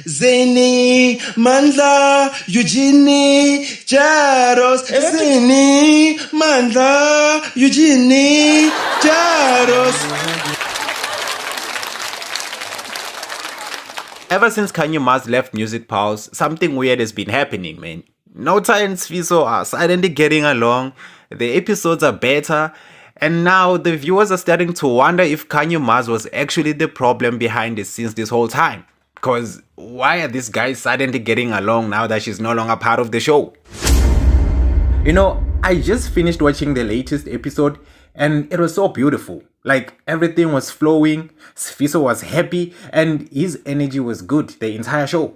Zeni, Mandla, Eugenie, Jaros. Zeni, Mandla, Eugenie, Jaros. Ever since Kanye Mars left Music Pulse, something weird has been happening, man. Nota and Sfiso are silently getting along, the episodes are better, and now the viewers are starting to wonder if Kanye Mars was actually the problem behind the scenes this whole time. Cause why are these guys suddenly getting along now that she's no longer part of the show? You know, I just finished watching the latest episode and it was so beautiful. Like everything was flowing, Sfiso was happy, and his energy was good the entire show.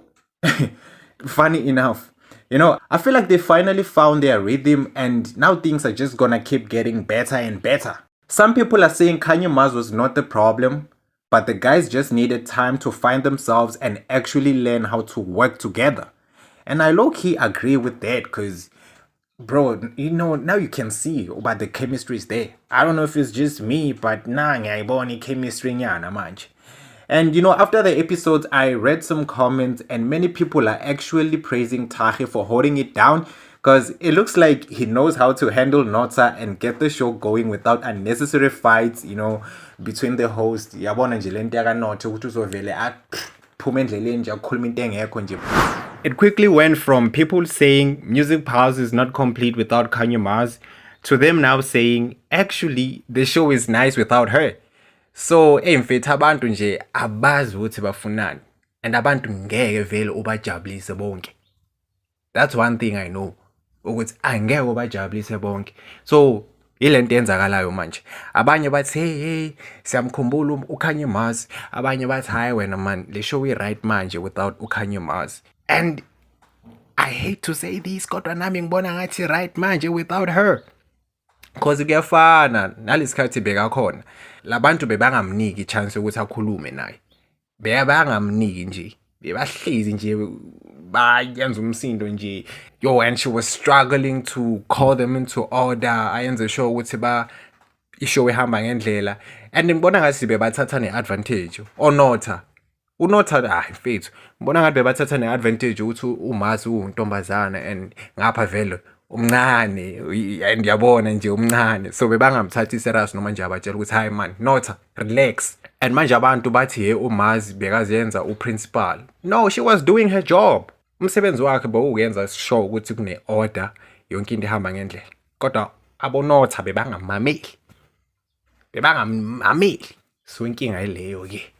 Funny enough, you know, I feel like they finally found their rhythm and now things are just gonna keep getting better and better. Some people are saying Kanye Mars was not the problem, but the guys just needed time to find themselves and actually learn how to work together. And I low-key agree with that because bro, you know, now you can see about the chemistry is there. I don't know if it's just me, but nah, ngiyayibona chemistry nyana manje. And you know, after the episodes, I read some comments and many people are actually praising Tahi for holding it down because it looks like he knows how to handle Nota and get the show going without unnecessary fights, you know, between the host. Yabona nje lento yakanotha ukuthi uzovele aphume endleleni nje akhuluma into engekho nje. It quickly went from people saying Music Pulse is not complete without Kanye Mars to them now saying actually the show is nice without her. So mfethu abantu nje abazi ukuthi bafunani and abantu ngeke vele ubajabulise bonke. That's one thing I know, ukuthi angeke ubajabulise bonke. So ilento yenzakalayo manje. Abanye bathi hey siyamkhumbula uKanye Mars, abanye bathi hayi wena man le show is right manje without uKanye Mars. And I hate to say this kodwa nami ngibona ngathi right manje without her. Cause kuyafana nalesikhathi bekakhona. Labantu bebangamniki chance ukuthi akhulume naye. Bebangamniki nje. Bebahlezi nje bayenza umsindo nje. Yo, and she was struggling to call them into order. Ayenze sure ukuthi ishow ehamba ngendlela. And ngibona ngathi bebathatha neadvantage. Onotha. Unotha mfethu. Ngibona ngathi bebathatha neadvantage ukuthi uMars untombazana and ngapha vele umncane and yabona nje umncane, so bebangamthathi serious noma nje abatshela ukuthi hayi man Notha relax. And manje abantu bathi he uMars bekazenza uprincipal. No, she was doing her job. Umsebenzi wakhe bowukenza show ukuthi kune order yonke into ihamba ngendlela, kodwa abonotha bebangamameli, so inkinga ileyo ke.